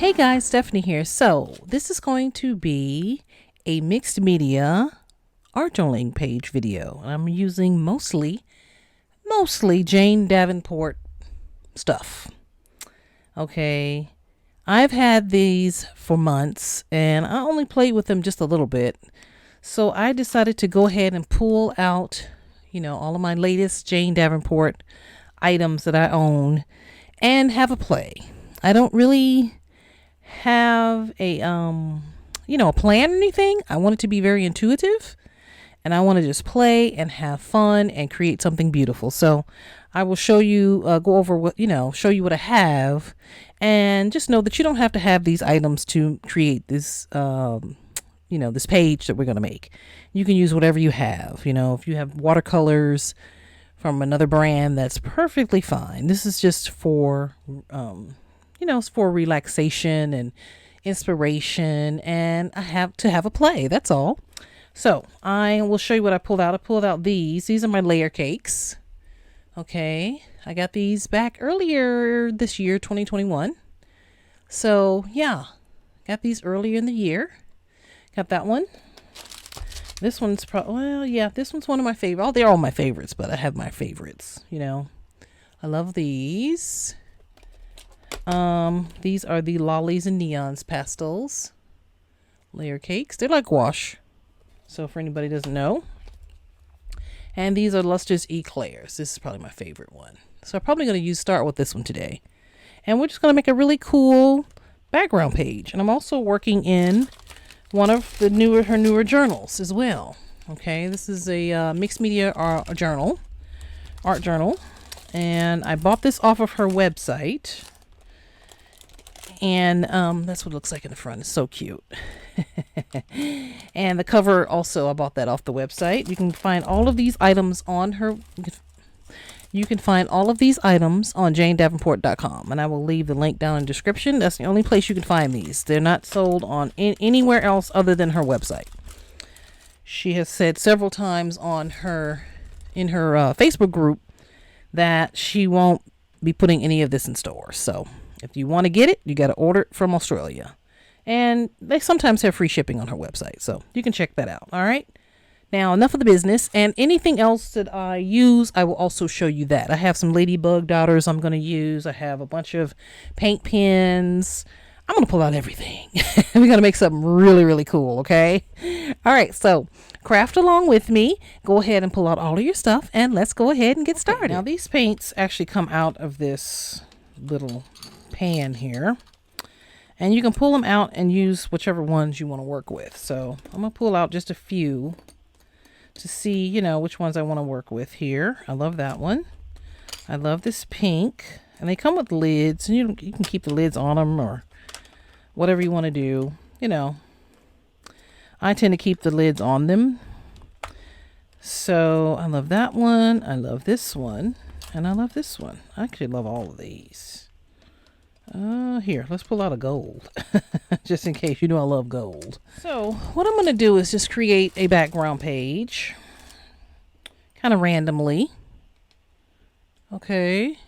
Hey guys, Stephanie here. So this is going to be a mixed media art journaling page video. And I'm using mostly Jane Davenport stuff. Okay. I've had these for months and I only played with them just a little bit. So I decided to go ahead and pull out, all of my latest Jane Davenport items that I own and have a play. I don't really have a plan or anything. I want it to be very intuitive and I want to just play and have fun and create something beautiful. So I will show you, go over what, show you what I have, and just know that you don't have to have these items to create this, this page that we're going to make. You can use whatever you have. If you have watercolors from another brand, that's perfectly fine. This is just for, it's for relaxation and inspiration, and I have to have a play. That's all. So I will show you what I pulled out. I pulled out these. These are my layer cakes. Okay. I got these back earlier this year, 2021. So yeah, got these earlier in the year. Got that one. This one's this one's one of my favorite. Oh, they're all my favorites, but I have my favorites, I love these. These are the Lollies and Neons pastels layer cakes. They're like gouache. So for anybody who doesn't know. And these are Luster's Eclairs. This is probably my favorite one. So I'm probably going to start with this one today. And we're just going to make a really cool background page. And I'm also working in one of her newer journals as well. Okay, this is a mixed media art journal. And I bought this off of her website. And that's what it looks like in the front. It's so cute. And the cover also, I bought that off the website. You can find all of these items on her. You can find all of these items on janedavenport.com, and I will leave the link down in the description. That's the only place you can find these. They're not sold on anywhere else other than her website. She has said several times in her Facebook group that she won't be putting any of this in stores. So if you want to get it, you got to order it from Australia. And they sometimes have free shipping on her website. So you can check that out. All right. Now, enough of the business. And anything else that I use, I will also show you that. I have some Ladybug Daughters I'm going to use. I have a bunch of paint pens. I'm going to pull out everything. We're going to make something really, really cool. Okay. All right. So craft along with me. Go ahead and pull out all of your stuff. And let's go ahead and get started. Now, these paints actually come out of this little pan here. And you can pull them out and use whichever ones you want to work with. So I'm going to pull out just a few to see, which ones I want to work with here. I love that one. I love this pink. And they come with lids. And you can keep the lids on them or whatever you want to do. I tend to keep the lids on them. So I love that one. I love this one. And I love this one. I actually love all of these. Here, let's pull out a gold. Just in case, I love gold. So what I'm going to do is just create a background page. Kind of randomly. Okay.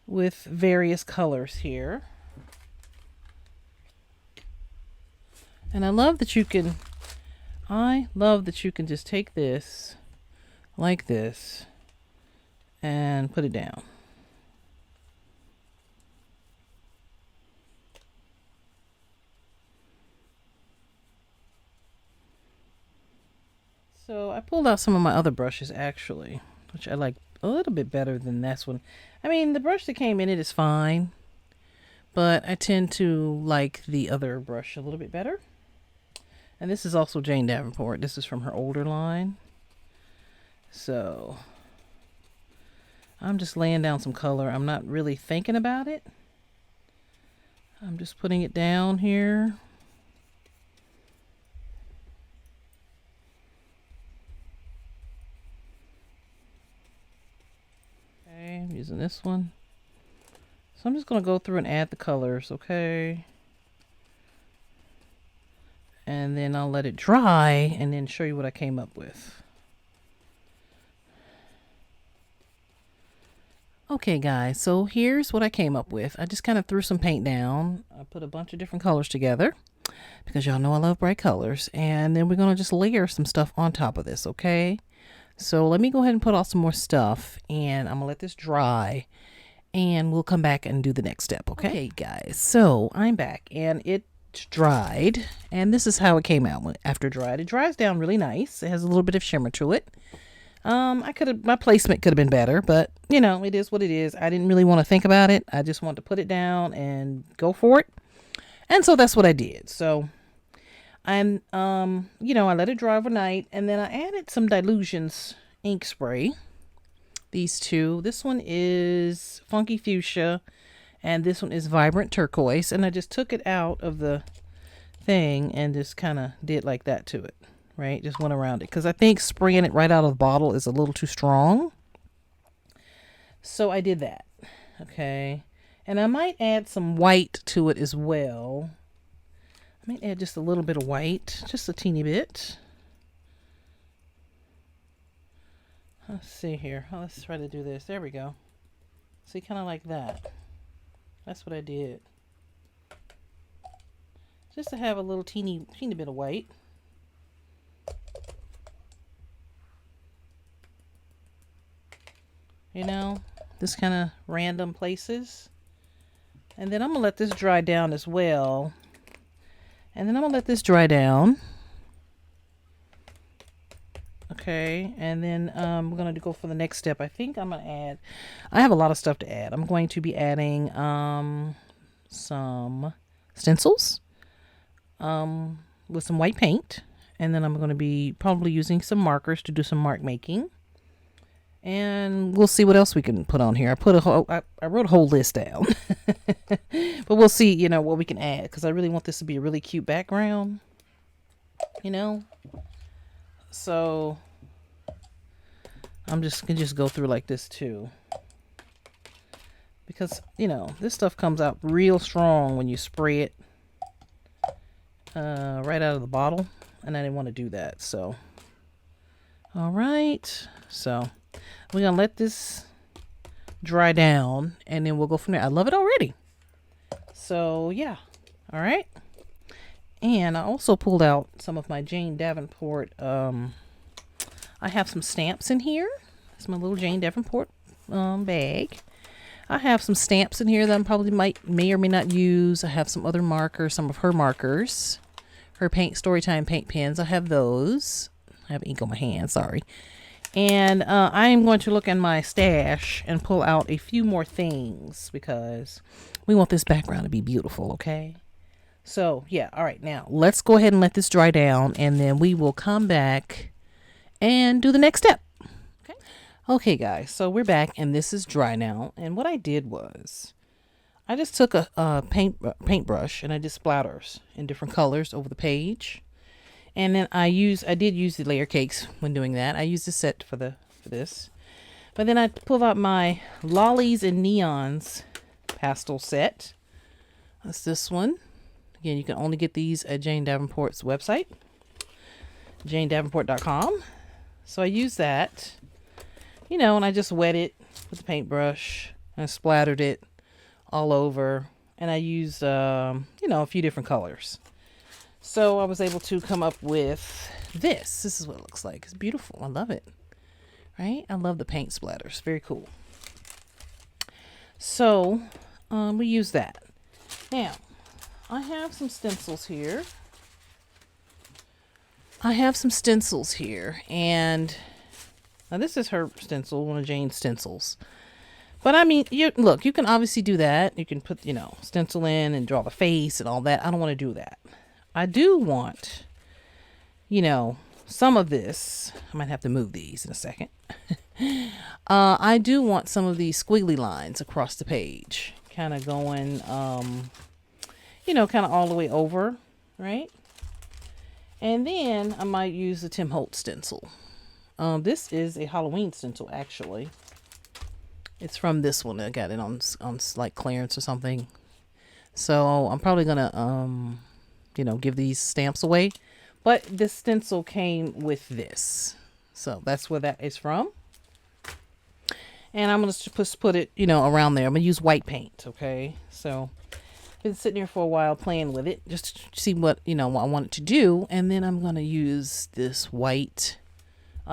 With various colors here. And I love that you can just take this like this and put it down. So I pulled out some of my other brushes actually, which I like a little bit better than this one. I mean, the brush that came in it is fine, but I tend to like the other brush a little bit better. And this is also Jane Davenport. This is from her older line. So I'm just laying down some color. I'm not really thinking about it. I'm just putting it down here. I'm using this one. So I'm just going to go through and add the colors, okay? And then I'll let it dry and then show you what I came up with. Okay, guys, so here's what I came up with. I just kind of threw some paint down. I put a bunch of different colors together because y'all know I love bright colors. And then we're going to just layer some stuff on top of this, okay? So let me go ahead and put out some more stuff, and I'm going to let this dry, and we'll come back and do the next step, okay? Okay, guys, so I'm back, and it dried, and this is how it came out after it dried. It dries down really nice. It has a little bit of shimmer to it. My placement could have been better, but you know, it is what it is. I didn't really want to think about it. I just wanted to put it down and go for it. And so that's what I did. So I'm, I let it dry overnight, and then I added some Dilutions ink spray. These two. This one is Funky Fuchsia, and this one is Vibrant Turquoise. And I just took it out of the thing and just kind of did like that to it. Right, just went around it because I think spraying it right out of the bottle is a little too strong. So I did that. Okay, and I might add some white to it as well. I might add just a little bit of white, just a teeny bit. Let's see here. Oh, let's try to do this. There we go. See, kind of like that. That's what I did. Just to have a little teeny bit of white. You know, just kind of random places. And then I'm going to let this dry down as well. And then I'm going to let this dry down. Okay, and then we're going to go for the next step. I think I'm going to add, I have a lot of stuff to add. I'm going to be adding some stencils with some white paint. And then I'm going to be probably using some markers to do some mark making. And we'll see what else we can put on here. I wrote a whole list down. But we'll see, you know, what we can add. Because I really want this to be a really cute background. You know. So I'm just going to go through like this too. Because, you know, this stuff comes out real strong when you spray it right out of the bottle. And I didn't want to do that. So, all right. So we're going to let this dry down, and then we'll go from there. I love it already. So, yeah. All right. And I also pulled out some of my Jane Davenport. I have some stamps in here. It's my little Jane Davenport bag. I have some stamps in here that I probably may or may not use. I have some other markers, some of her markers. Her Storytime paint pens. I have those. I have ink on my hand. Sorry. And I am going to look in my stash and pull out a few more things because we want this background to be beautiful, okay? So, yeah, all right. Now, let's go ahead and let this dry down, and then we will come back and do the next step. Okay, guys, so we're back, and this is dry now. And what I did was I just took a paintbrush, and I did splatters in different colors over the page. And then I did use the layer cakes when doing that. I used a set for this. But then I pulled out my Lollies and Neons pastel set. That's this one. Again, you can only get these at Jane Davenport's website, janedavenport.com. So I used that, you know, and I just wet it with the paintbrush and I splattered it all over. And I used, a few different colors. So I was able to come up with this. This is what it looks like. It's beautiful. I love it. Right? I love the paint splatters. Very cool. So we use that. Now, I have some stencils here. And now this is her stencil, one of Jane's stencils. But I mean, you can obviously do that. You can put, stencil in and draw the face and all that. I don't want to do that. I do want, some of this. I might have to move these in a second. I do want some of these squiggly lines across the page. Kind of going, kind of all the way over, right? And then I might use the Tim Holtz stencil. This is a Halloween stencil, actually. It's from this one. I got it on like clearance or something. So I'm probably gonna give these stamps away. But this stencil came with this. So that's where that is from. And I'm going to just put it, you know, around there. I'm going to use white paint, okay? So, been sitting here for a while playing with it just to see what, you know, what I want it to do. And then I'm going to use this white,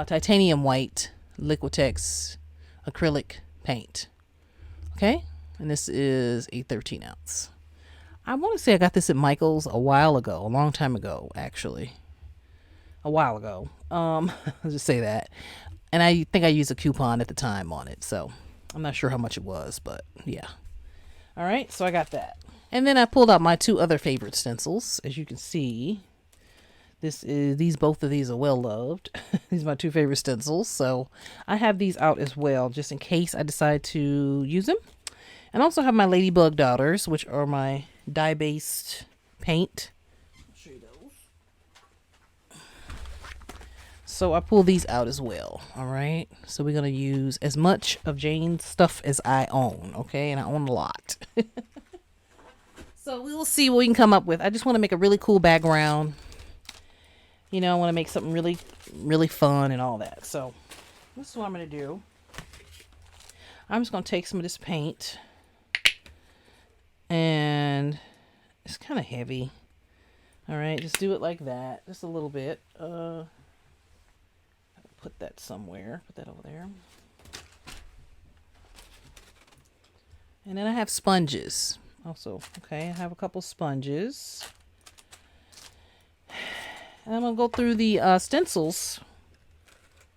titanium white Liquitex acrylic paint, okay? And this is a 13 ounce. I want to say I got this at Michael's a while ago, a long time ago, actually. A while ago. I'll just say that. And I think I used a coupon at the time on it, so I'm not sure how much it was, but yeah. All right, so I got that. And then I pulled out my two other favorite stencils. As you can see, both of these are well loved. These are my two favorite stencils, so I have these out as well, just in case I decide to use them. And I also have my Ladybug Daughters, which are my dye-based paint. I'll show you those. So I pull these out as well. All right. So we're going to use as much of Jane's stuff as I own. Okay. And I own a lot. So we will see what we can come up with. I just want to make a really cool background. You know, I want to make something really, really fun and all that. So this is what I'm going to do. I'm just going to take some of this paint. And it's kind of heavy. All right. Just do it like that. Just a little bit. Put that somewhere. Put that over there. And then I have sponges also. Okay, I have a couple sponges. And I'm going to go through the stencils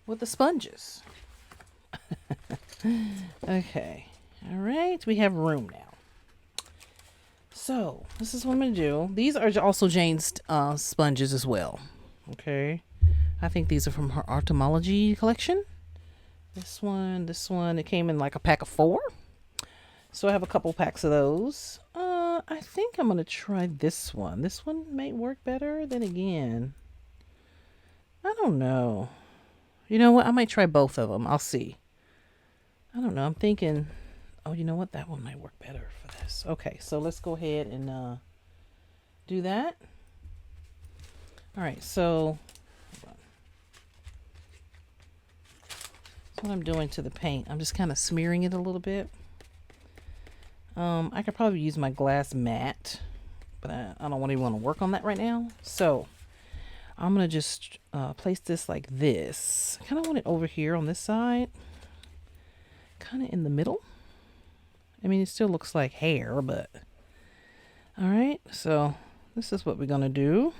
with the sponges. Okay. All right. We have room now. So this is what I'm going to do. These are also Jane's sponges as well. Okay. I think these are from her Artomology collection. This one. It came in like a pack of 4. So I have a couple packs of those. I think I'm going to try this one. This one may work better. Then again, I don't know. You know what? I might try both of them. I'll see. I don't know. I'm thinking, oh, you know what? That one might work better for this. Okay, so let's go ahead and do that. All right, so what I'm doing to the paint, I'm just kind of smearing it a little bit. I could probably use my glass mat, but I don't really want to work on that right now. So I'm going to just place this like this. I kind of want it over here on this side, kind of in the middle. I mean, it still looks like hair, but all right. So this is what we're going to do.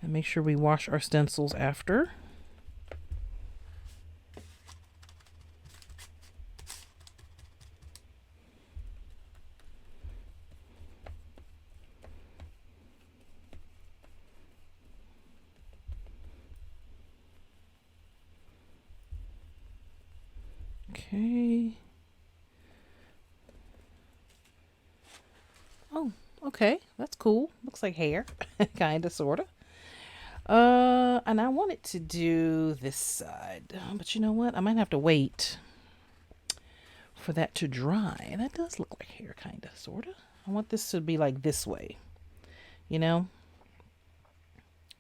And make sure we wash our stencils after. Okay. Oh, okay. That's cool. Looks like hair. Kind of, sort of. And I wanted to do this side, but you know what? I might have to wait for that to dry. That does look like hair, kind of, sort of. I want this to be like this way, you know?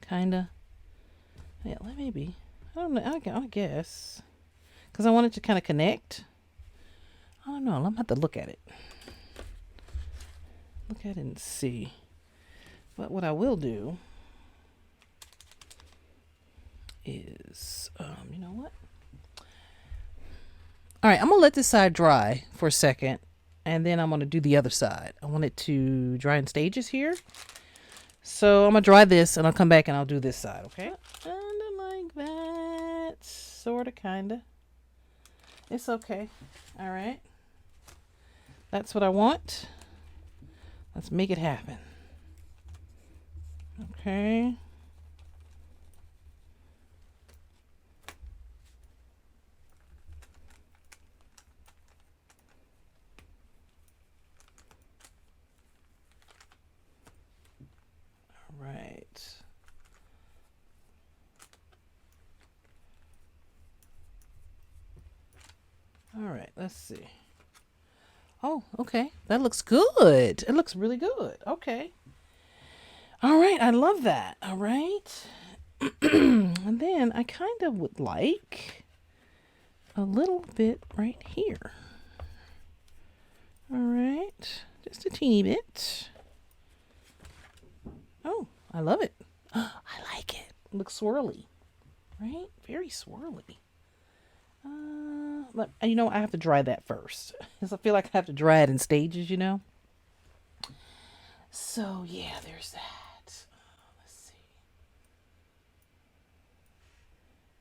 Kind of. Yeah, maybe. I don't know. I guess. Because I want it to kind of connect. I don't know. I'm going to have to look at it. Look at it and see. But what I will do is, you know what? All right, I'm going to let this side dry for a second. And then I'm going to do the other side. I want it to dry in stages here. So I'm going to dry this and I'll come back and I'll do this side, okay? Kind of like that. Sort of, kind of. It's okay. All right. That's what I want. Let's make it happen. Okay. All right. All right, let's see. Oh, okay. That looks good. It looks really good. Okay. All right, I love that. All right. And then I kind of would like a little bit right here. All right, just a teeny bit. Oh, I love it. I like it. It looks swirly, right? Very swirly. But you know, I have to dry that first, because I feel like I have to dry it in stages, you know. So yeah, there's that. Let's see.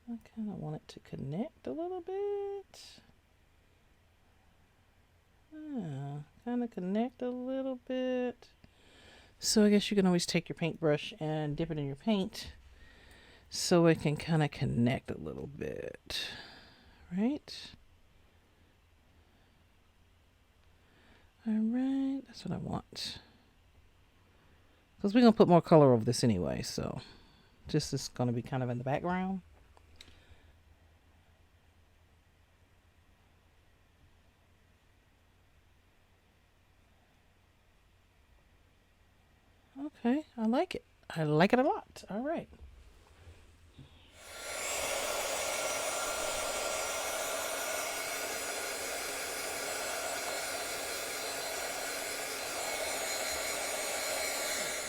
I kind of want it to connect a little bit. Kind of connect a little bit. So I guess you can always take your paintbrush and dip it in your paint so it can kind of connect a little bit, right? All right, that's what I want. Because we're going to put more color over this anyway, so just is going to be kind of in the background. Okay, I like it. I like it a lot. All right.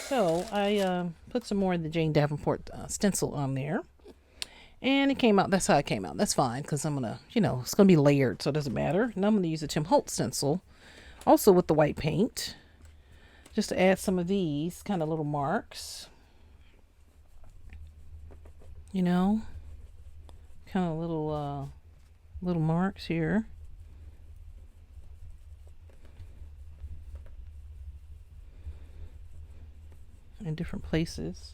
So I put some more of the Jane Davenport stencil on there. And it came out. That's how it came out. That's fine, because I'm going to, you know, it's going to be layered, so it doesn't matter. And I'm going to use a Tim Holtz stencil, also with the white paint, just to add some of these kind of little marks. You know, kind of little marks here. In different places.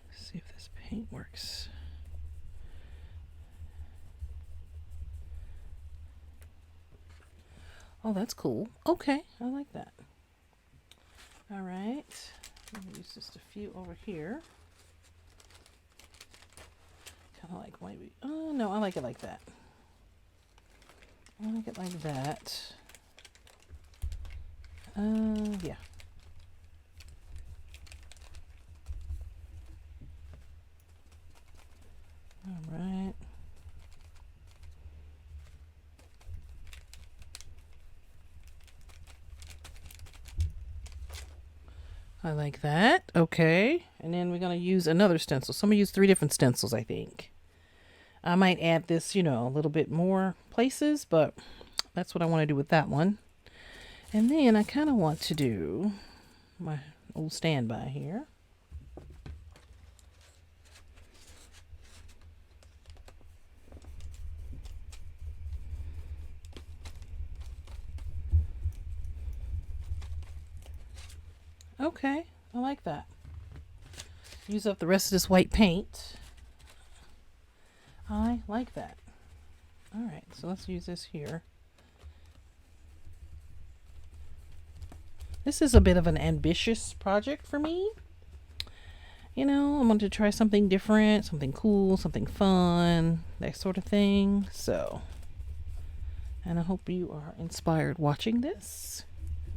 Let's see if this paint works. Oh, that's cool. Okay, I like that. All right, I'm gonna use just a few over here. Kind of like maybe. Oh no, I like it like that. I like it like that. Yeah. All right. I like that. Okay. And then we're going to use another stencil. So I'm going to use 3 different stencils, I think. I might add this, you know, a little bit more places, but that's what I want to do with that one. And then I kind of want to do my old standby here. Okay, I like that. Use up the rest of this white paint. I like that. All right, so let's use this here. This is a bit of an ambitious project for me. You know, I wanted to try something different, something cool, something fun, that sort of thing. So, and I hope you are inspired watching this.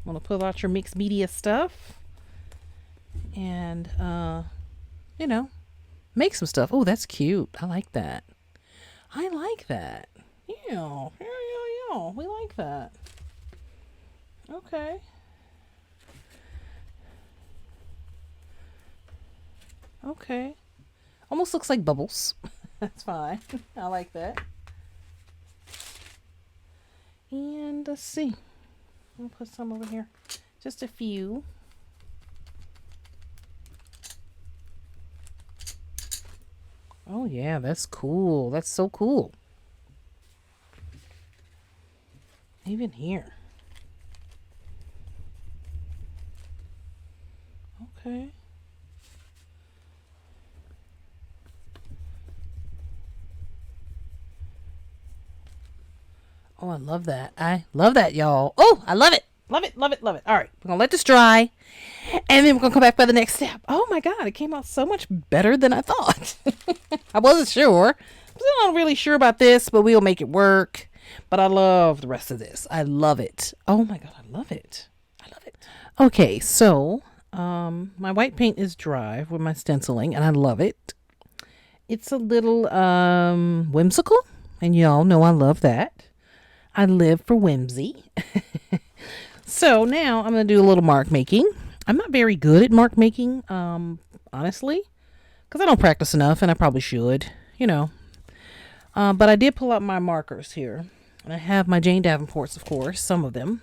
Want to pull out your mixed media stuff and, you know, make some stuff. Oh, that's cute. I like that. I like that. Yeah, we like that. Okay. Okay. Almost looks like bubbles. That's fine. I like that. And let's see. I'll put some over here. Just a few. Oh yeah, that's cool. That's so cool. Even here. Okay. Oh, I love that. I love that, y'all. Oh, I love it. Love it, love it, love it. All right, we're going to let this dry. And then we're going to come back for the next step. Oh, my God. It came out so much better than I thought. I wasn't sure. I'm still not really sure about this, but we'll make it work. But I love the rest of this. I love it. Oh, my God. I love it. I love it. Okay, so My white paint is dry with my stenciling, and I love it. It's a little whimsical, and y'all know I love that. I live for whimsy. So now I'm going to do a little mark making. I'm not very good at mark making, honestly, because I don't practice enough, and I probably should, you know. But I did pull out my markers here. And I have my Jane Davenports, of course, some of them.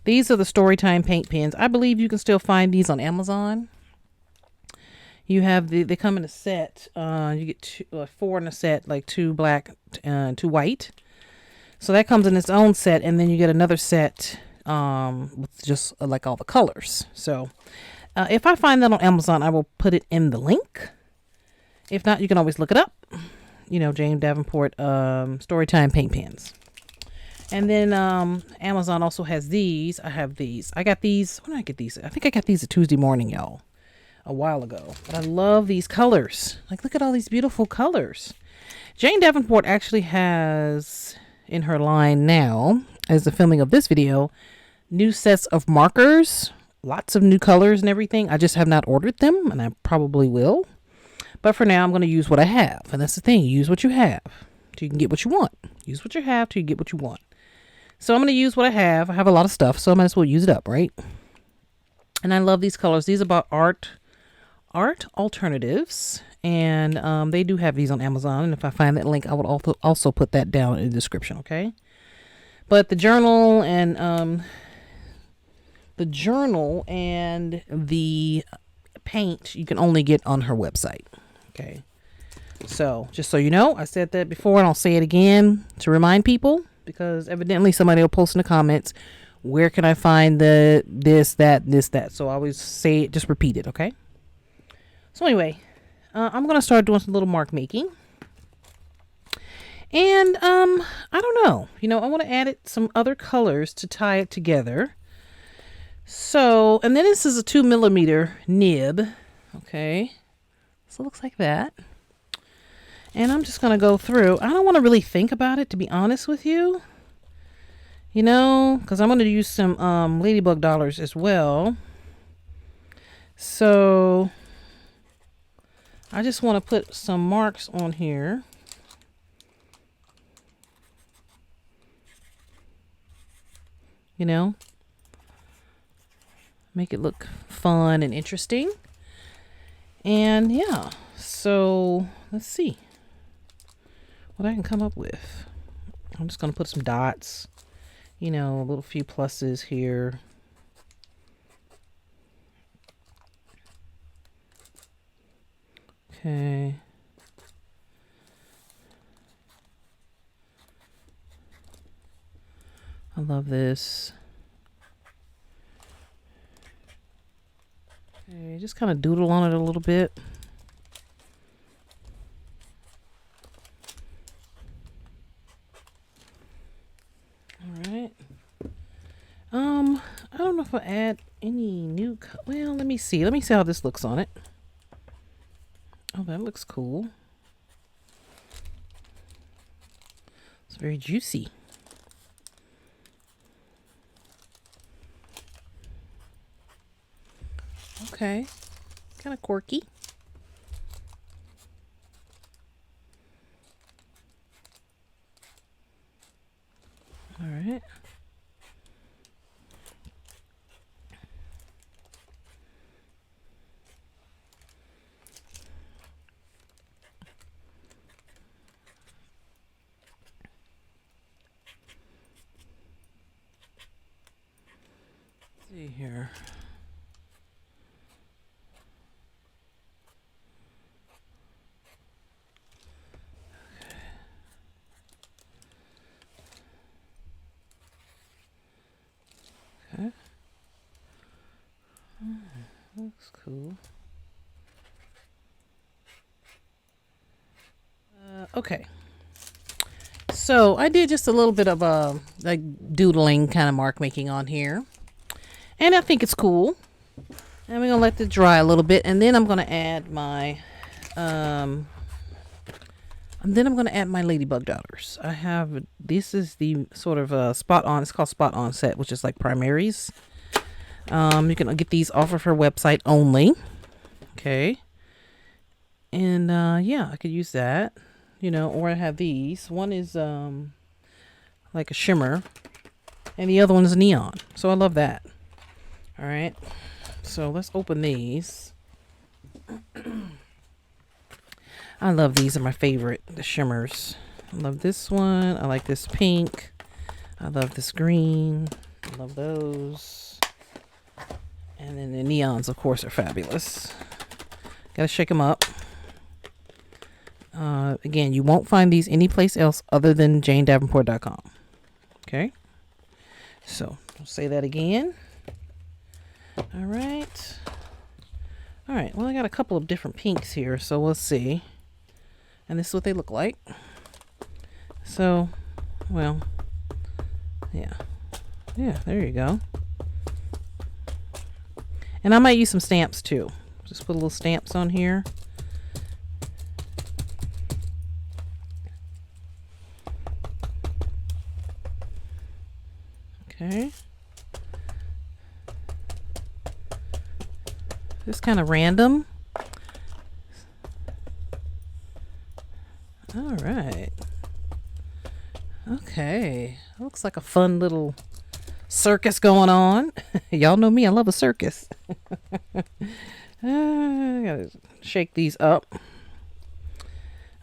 These are the Storytime paint pens. I believe you can still find these on Amazon. You have they come in a set. You get 4 in a set, like 2 black and 2 white. So that comes in its own set, and then you get another set with just like all the colors. So if I find that on Amazon, I will put it in the link. If not, you can always look it up. You know, Jane Davenport Storytime paint pens. And then Amazon also has these. I have these. I got these. When did I get these? I think I got these a Tuesday morning, y'all. A while ago. But I love these colors. Like, look at all these beautiful colors. Jane Davenport actually has in her line now, as the filming of this video, new sets of markers. Lots of new colors and everything. I just have not ordered them, and I probably will. But for now, I'm going to use what I have. And that's the thing. Use what you have till you can get what you want. Use what you have till you get what you want. So I'm going to use what I have. I have a lot of stuff, so I might as well use it up, right? And I love these colors. These are about art alternatives. And they do have these on Amazon. And if I find that link, I would also put that down in the description, okay? But the journal and the paint you can only get on her website. Okay, so just so you know, I said that before and I'll say it again to remind people, because evidently somebody will post in the comments, where can I find this, that. So I always say it, just repeat it, okay? So anyway, I'm going to start doing some little mark making. And I don't know, I want to add some other colors to tie it together. So, and then this is a 2mm nib. Okay. So it looks like that. And I'm just going to go through. I don't want to really think about it, to be honest with you. Because I'm going to use some ladybug dollars as well. So I just want to put some marks on here. Make it look fun and interesting. And yeah, so let's see what I can come up with. I'm just going to put some dots, a little few pluses here. Okay. I love this. Okay, just kind of doodle on it a little bit. All right. I don't know if I add any new. Well, let me see. Let me see how this looks on it. Oh, that looks cool. It's very juicy. Okay, kind of quirky. All right. Let's see here. Okay. Looks cool. Okay. So I did just a little bit of like doodling kind of mark making on here. And I think it's cool. And we're going to let it dry a little bit. And then I'm going to add my ladybug dollars. I have, this is the sort of spot on, it's called spot on set, which is like primaries. You can get these off of her website only. Okay. And yeah, I could use that, you know, or I have these. One is like a shimmer, and the other one is neon. So I love that. All right. So let's open these. I love these. Are my favorite, the shimmers. I love this one. I like this pink. I love this green. I love those. And then the neons, of course, are fabulous. Gotta shake them up. Again, you won't find these anyplace else other than janedavenport.com. Okay. So I'll say that again. All right. All right. Well, I got a couple of different pinks here, so we'll see. And this is what they look like. So, well, yeah. Yeah, there you go. And I might use some stamps too. Just put a little stamps on here. Okay. Just kind of random. All right. Okay. Looks like a fun little circus going on. Y'all know me. I love a circus. I gotta shake these up.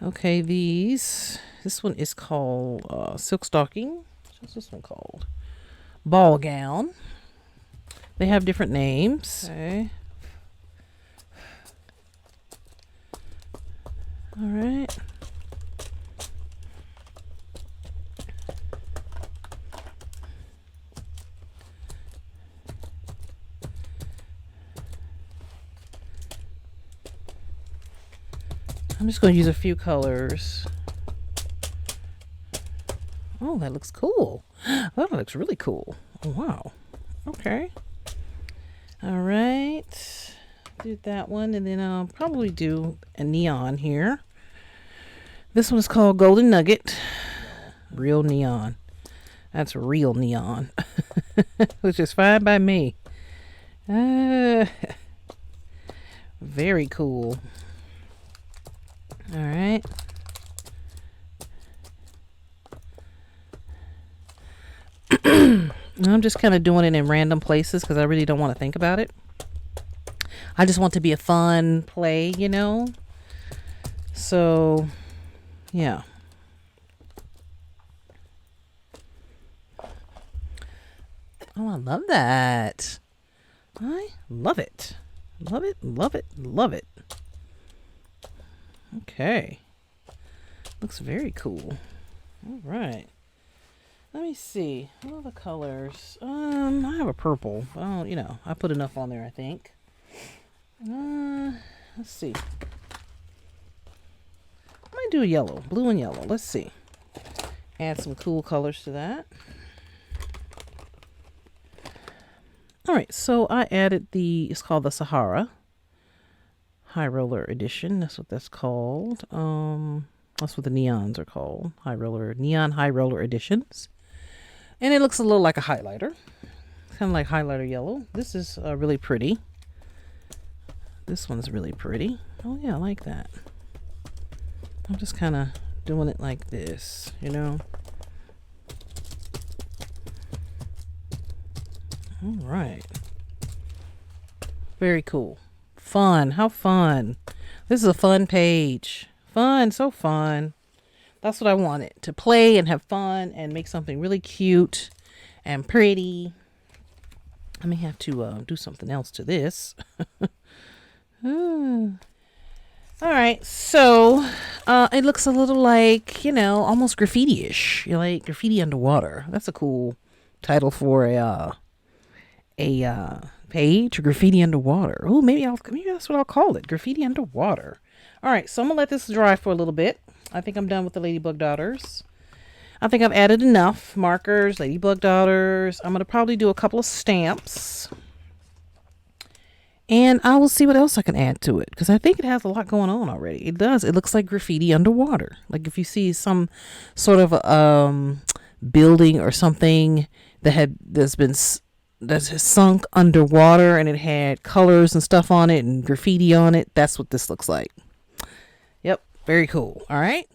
Okay, this one is called silk stocking. What's this one called? Ball gown. They have different names. Okay. All right. I'm just going to use a few colors. Oh, that looks cool. That looks really cool. Oh, wow. Okay. All right. Do that one, and then I'll probably do a neon here. This one is called Golden Nugget. Real neon. That's real neon. Which is fine by me. Very cool. All right. I'm just kind of doing it in random places because I really don't want to think about it. I just want to be a fun play, you know. So, yeah. Oh, I love that. I love it. Love it, love it, love it. Okay. Looks very cool. All right. Let me see. What are the colors? I have a purple. Oh, you know, I put enough on there, I think. Let's see. I might do a yellow, blue and yellow. Let's see. Add some cool colors to that. All right, so I added it's called the Sahara High Roller Edition. That's what that's called. That's what the neons are called. Neon High Roller Editions. And it looks a little like a highlighter. Kind of like highlighter yellow. This is really pretty. This one's really pretty. Oh yeah, I like that. I'm just kind of doing it like this, you know. All right. Very cool. Fun. How fun. This is a fun page. Fun. So fun. That's what I wanted. To play and have fun and make something really cute and pretty. I may have to do something else to this. All right. So it looks a little like, you know, almost graffiti-ish. You like Graffiti Underwater. That's a cool title for a page. Graffiti Underwater. Oh, maybe that's what I'll call it. Graffiti Underwater. All right, so I'm gonna let this dry for a little bit. I think I'm done with the Ladybug Daughters. I think I've added enough markers, Ladybug Daughters. I'm gonna probably do a couple of stamps, and I will see what else I can add to it because I think it has a lot going on already. It does. It looks like graffiti underwater. Like if you see some sort of building or something that's been that's sunk underwater, and it had colors and stuff on it and graffiti on it. That's what this looks like. Yep, very cool. All right.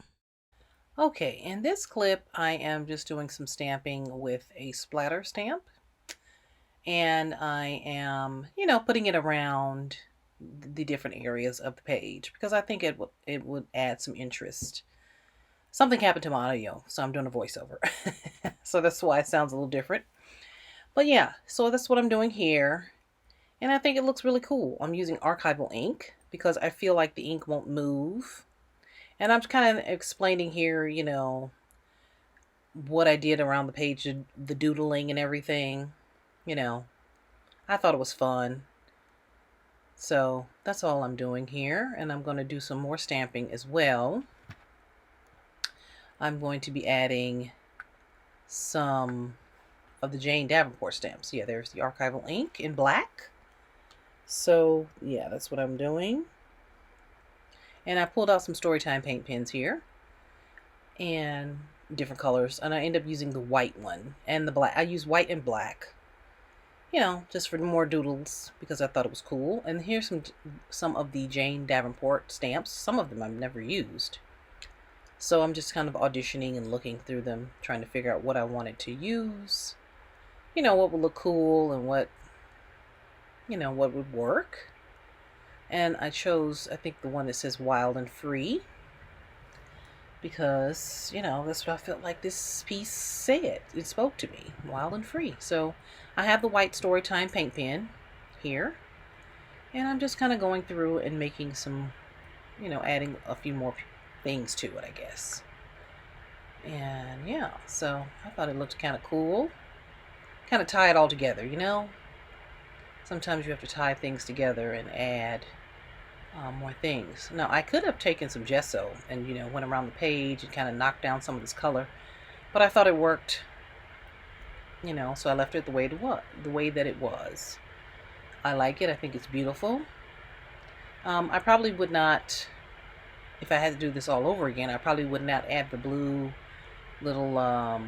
Okay, in this clip, I am just doing some stamping with a splatter stamp. And I am, putting it around the different areas of the page because I think it would add some interest. Something happened to my audio, so I'm doing a voiceover. So that's why it sounds a little different. But yeah, so that's what I'm doing here. And I think it looks really cool. I'm using archival ink because I feel like the ink won't move. And I'm kind of explaining here, what I did around the page, the doodling and everything. I thought it was fun. So that's all I'm doing here. And I'm going to do some more stamping as well. I'm going to be adding some of the Jane Davenport stamps. Yeah, there's the archival ink in black. So yeah, that's what I'm doing. And I pulled out some Storytime paint pens here and different colors. And I end up using the white one and the black. I use white and black, just for more doodles because I thought it was cool. And here's some of the Jane Davenport stamps. Some of them I've never used. So I'm just kind of auditioning and looking through them, trying to figure out what I wanted to use. What would look cool and what would work. And I chose, I think, the one that says Wild and Free because, that's what I felt like this piece said. It spoke to me, wild and free. So I have the white Storytime paint pen here. And I'm just kind of going through and making some, adding a few more things to it, I guess. And yeah, so I thought it looked kind of cool. Kind of tie it all together, Sometimes you have to tie things together and add more things. Now, I could have taken some gesso and, went around the page and kind of knocked down some of this color. But I thought it worked, so I left it the way that it was. I like it. I think it's beautiful. I probably would not, if I had to do this all over again, I probably would not add the blue little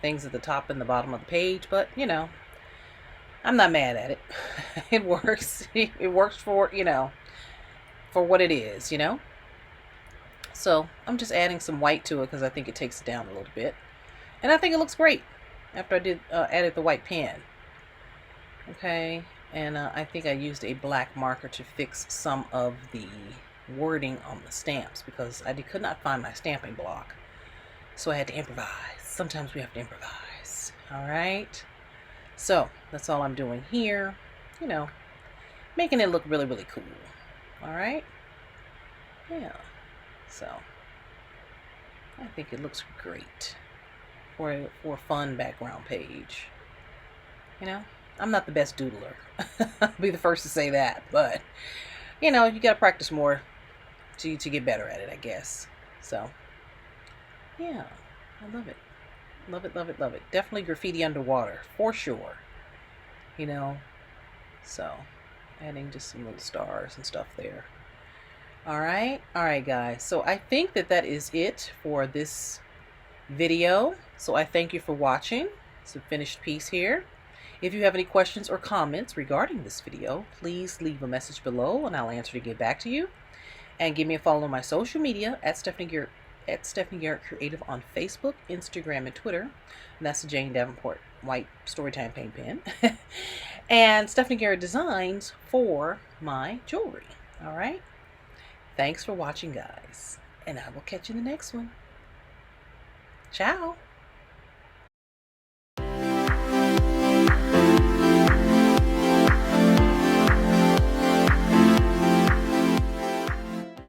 things at the top and the bottom of the page. But, I'm not mad at it. It works. It works for, for what it is, So I'm just adding some white to it because I think it takes it down a little bit. And I think it looks great after I added the white pen. Okay. And I think I used a black marker to fix some of the wording on the stamps because I could not find my stamping block. So I had to improvise. Sometimes we have to improvise. All right. So that's all I'm doing here. Making it look really, really cool. All right. Yeah. So I think it looks great for a fun background page. I'm not the best doodler. I'll be the first to say that, but you got to practice more to get better at it, I guess. So yeah, I love it. Love it, love it, love it. Definitely Graffiti Underwater, for sure. So adding just some little stars and stuff there. All right, guys. So I think that is it for this video. So I thank you for watching. It's a finished piece here. If you have any questions or comments regarding this video, please leave a message below and I'll answer to get back to you. And give me a follow on my social media at Stephanie Garrett Creative on Facebook, Instagram, and Twitter. And that's the Jane Davenport white Storytime paint pen. And Stephanie Garrett Designs for my jewelry. All right. Thanks for watching, guys. And I will catch you in the next one. Ciao.